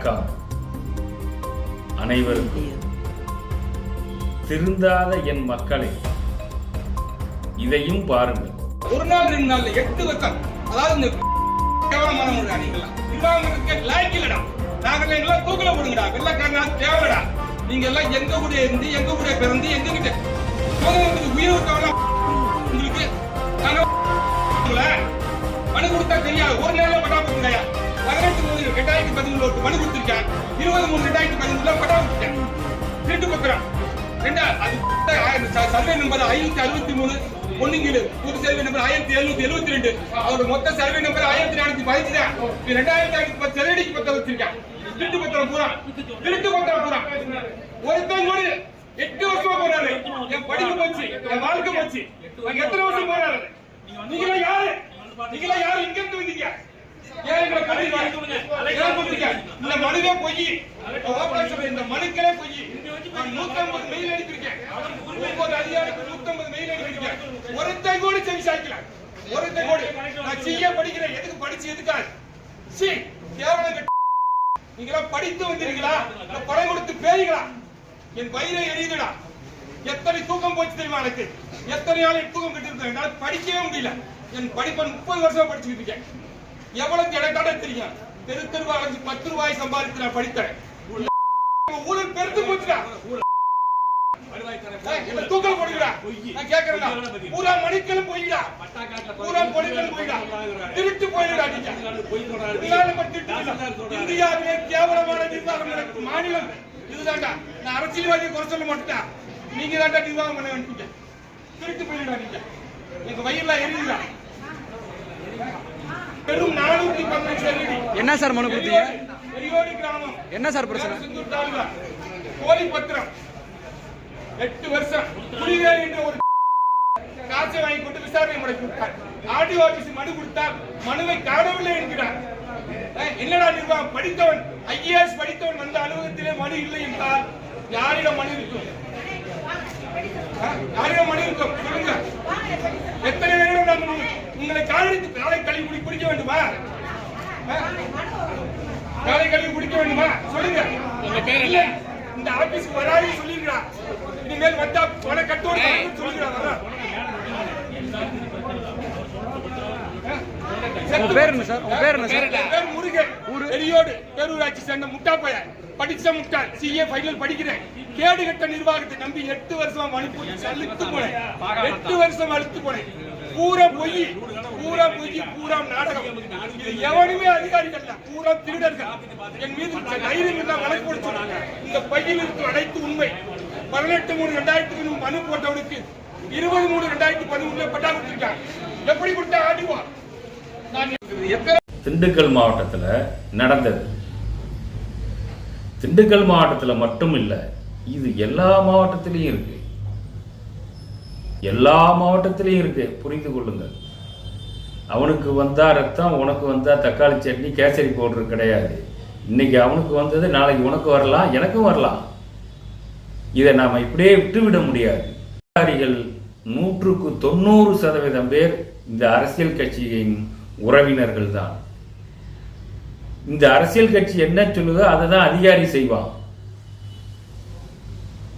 வணக்கம் அனைவருக்கும். திருந்தாத என் மக்களை இதையும் பாருங்கள். ஒரு நாள் 2 நாள் 8 வருஷம், அதாவது இந்த கேவலமானவங்க நீங்களாம் நிர்வாகத்துக்கு லாய்க்கு இல்லடா. நாங்கள் எல்லாம் தூக்கல போடுங்கடா, வெள்ளக்காரனா தேவைடா. நீங்க எல்லாம் எங்க கூட இருந்து எங்க கூட பிறந்து எங்க கிட்ட உயிர் கவலை உங்களுக்கு நாங்க மனு கொடுத்தா தெரியாது. ஒரு நாள்ல பட்டா போட்டுங்கயா. 18/3/2013 மனு கொடுத்திருக்கேன். 23/2013 பட்டா கொடுத்தேன். திருட்டு பத்திரம் சர்வே நம்பர் 563 பொண்ணுங்கீடு, புது சர்வே நம்பர் 1772. அவரோட மொத்த சர்வே நம்பர் 1415 தான். 2010 செலடிக்கு பத்திரம் வச்சிருக்கேன். திருட்டு பத்திரம் பூரா ஒருத்தன் கூட 8 வருஷமா போறாரு. என் படிப்பு போச்சு, என் வாழ்க்கை போச்சு. எத்தனை வருஷம் போறாரு? நீங்களா யாரு இங்க இருந்து வந்தீங்க? இந்த மனுவே பொய், இந்த மனுக்களே பொய். 150 மெயில் அனுப்பியிருக்கேன். ஒவ்வொரு அதிகாரிக்கும் 150 மெயில் அனுப்பியிருக்கேன். ஒருத்தன் கூட செவி சாய்க்கல. ஒருத்தன் கூட நான் செய்ய படிக்கிறேன். எதுக்கு படிச்சு எதுக்காக கேவலம்? நீங்களா படித்து வந்தீங்களா? படம் கொடுத்து பேய்களா? என் வயிறை எரியுதுடா. எத்தனை தூக்கம் போச்சு தெரியுமா? எனக்கு எத்தனை நாள் தூக்கம் கட்டு இருக்கேன். என்னால படிக்கவே முடியல. என் படிப்பை 30 வருஷமா படிச்சுக்கிட்டு இருக்கேன். எவ்வளவு எனக்கு தெரியும். தெருவா 10 ரூபாய் சம்பாதித்து நான் படித்தேன். ஊழல் பெருத்து போச்சுடா. தூக்கம் போடுகிறா. நான் கேட்கிறேன், பூரா மணிக்களும் போயிடா, பூரா மணிக்களும் போயிடா, திருட்டு போயிடா. இந்தியாவிலே கேவலமான நிர்வாகம் மாநிலம் இதுதான்டா. நான் அரசியல்வாதியை குறை சொல்ல மாட்டேன். நீங்க தான்டா நிர்வாகம் பண்ண வேண்டிய. திருட்டு போயிடா. நீங்க எங்க வயிறுல எரியுதா? பெரும் 415 என்ன சார் மனு கொடுத்தீங்க? பெரியோடி கிராமம். என்ன சார் பிரச்சனை? கோழி பத்திரம் 8 வருஷம் குடிவேறு என்ற ஒரு காசை வாங்கி கொண்டு விசாரணை முறைத்தார். ஆர்டிஓ ஆபீஸ் மனு கொடுத்தார். மனுவை காணவில்லை என்கிறார். என்னடா நிர்வாகம்? படித்தவன் IAS படித்தவன் வந்த அலுவலகத்திலே மனு இல்லை என்றால் யாரிடம் மனு இருக்கும்? யாரிடம் மனு இருக்கும் சொல்லுங்க. எத்தனை நேரம் உங்களை காலை கழுவி குடிக்க வேண்டுமா? காலை கழுவி குடிக்க வேண்டுமா? சொல்லுங்க. உங்க பேர் இல்ல. இந்த ஆபீஸ்க்கு வராது சொல்லிருக்கா. இனிமேல் வந்தா பண கட்டோடு சொல்லிருக்கா. பேர் என்ன சார்? உங்க பேர் என்ன சார்? பேர் முருகன். பெரியோடு பேரூராட்சி சேர்ந்த முட்டா பையன். படிச்ச முட்டா. CA ஃபைனல் படிக்கிறேன். கேடு கட்ட நிர்வாகத்தை நம்பி 8 வருஷம் அனுப்பி அழுத்து போனேன். 8 வருஷம் அழுத்து போனேன். பூரா பொய், பூரா நாடகம். இது எவனுமே அதிகாரிகள் இல்ல, பூரா திருடர்கள். என் மீது தைரியம் இல்ல வழக்கு போடுறாங்க. இந்த பையில் இருக்கு அனைத்து உண்மை. 18/3/2003 மனு போட்டவனுக்கு 20/3/2013 பட்டா கொடுத்திருக்காங்க. எப்படி கொடுத்தா ஆடிவா? திண்டுக்கல் மாவட்டத்தில் நடந்தது. திண்டுக்கல் மாவட்டத்தில் மட்டும் இல்லை, இது எல்லா மாவட்டத்திலையும் இருக்கு. எல்லா மாவட்டத்திலையும் இருக்கு. புரிந்து கொள்ளுங்கள். அவனுக்கு வந்தா ரத்தம், உனக்கு வந்தா தக்காளி சட்னி, கேசரி பவுடர் கிடையாது. இன்னைக்கு அவனுக்கு வந்தது நாளைக்கு உனக்கு வரலாம், எனக்கும் வரலாம். இதை நாம இப்படியே விட்டுவிட முடியாது. அதிகாரிகள் 190% பேர் இந்த அரசியல் கட்சியின் உறவினர்கள் தான். இந்த அரசியல் கட்சி என்ன சொல்லுதோ அதை தான் அதிகாரி செய்வான்.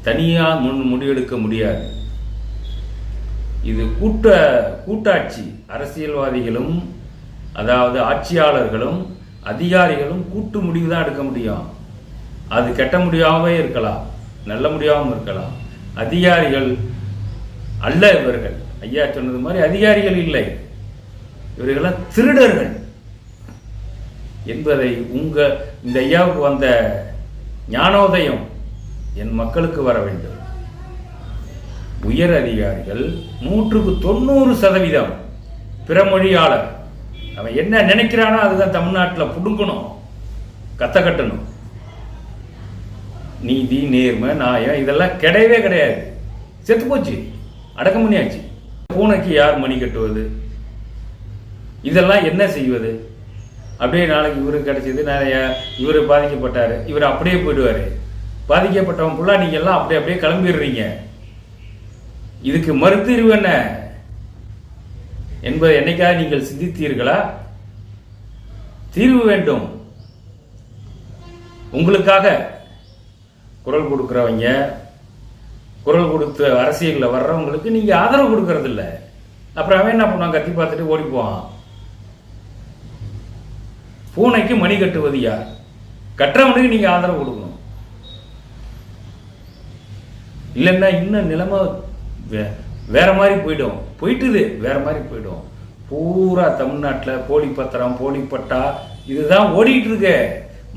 தனியா முடிவெடுக்க முடியாது. இது கூட்டாட்சி. அரசியல்வாதிகளும் அதாவது ஆட்சியாளர்களும் அதிகாரிகளும் கூட்டு முடிவு தான் எடுக்க முடியும். அது கெட்ட முடியாமவே இருக்கலாம், நல்ல முடியாமல் இருக்கலாம். அதிகாரிகள் அல்ல இவர்கள். ஐயா சொன்னது மாதிரி அதிகாரிகள் இல்லை, இவர்களெல்லாம் திருடர்கள் என்பதை இந்த ஐயாவுக்கு வந்த ஞானோதயம் என் மக்களுக்கு வர வேண்டும். உயர் அதிகாரிகள் 190% பிறமொழியாளர். அவன் என்ன நினைக்கிறானோ அதுதான் தமிழ்நாட்டில் புடுங்கணும், கத்த கட்டணும். நீதி, நேர்மை, நியாயம் இதெல்லாம் கிடையவே கிடையாது. செத்து போச்சு, அடக்கம் பண்ணியாச்சு. பூனைக்கு யார் மணி கட்டுவது? இதெல்லாம் என்ன செய்வது? அப்படியே நாளைக்கு இவருக்கு கிடைச்சது, நிறைய இவர் பாதிக்கப்பட்டாரு, இவர் அப்படியே போயிடுவாரு. பாதிக்கப்பட்டவன் ஃபுல்லா நீங்க எல்லாம் அப்படியே கிளம்பிடுறீங்க. இதுக்கு மறுதீர்வு என்ன என்பதை என்னைக்காக நீங்கள் சிந்தித்தீர்களா? தீர்வு வேண்டும். உங்களுக்காக குரல் கொடுக்குறவங்க, குரல் கொடுத்து அரசியலில் வர்றவங்களுக்கு நீங்கள் ஆதரவு கொடுக்கறதில்ல. அப்புறம் அவன் என்ன பண்ணுவான்? கத்தி பார்த்துட்டு ஓடி போவான். பூனைக்கு மணி கட்டுவது யார்? கட்டுறவனுக்கு நீங்கள் ஆதரவு கொடுக்கணும். இல்லைன்னா இன்னும் நிலைமை வேற மாதிரி போயிட்டுது, வேற மாதிரி போயிடும். பூரா தமிழ்நாட்டில் போலி பத்திரம், போலி பட்டா இதுதான் ஓடிட்டு இருக்கு.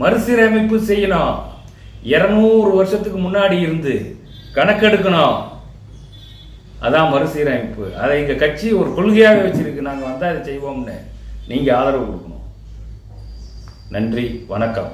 மறுசீரமைப்பு செய்யணும். 200 வருஷத்துக்கு முன்னாடி இருந்து கணக்கெடுக்கணும். அதான் மறுசீரமைப்பு. அதை எங்கள் கட்சி ஒரு கொள்கையாகவே வச்சிருக்கு. நாங்கள் வந்தால் அதை செய்வோம்னு நீங்கள் ஆதரவு கொடுக்கணும். நன்றி, வணக்கம்.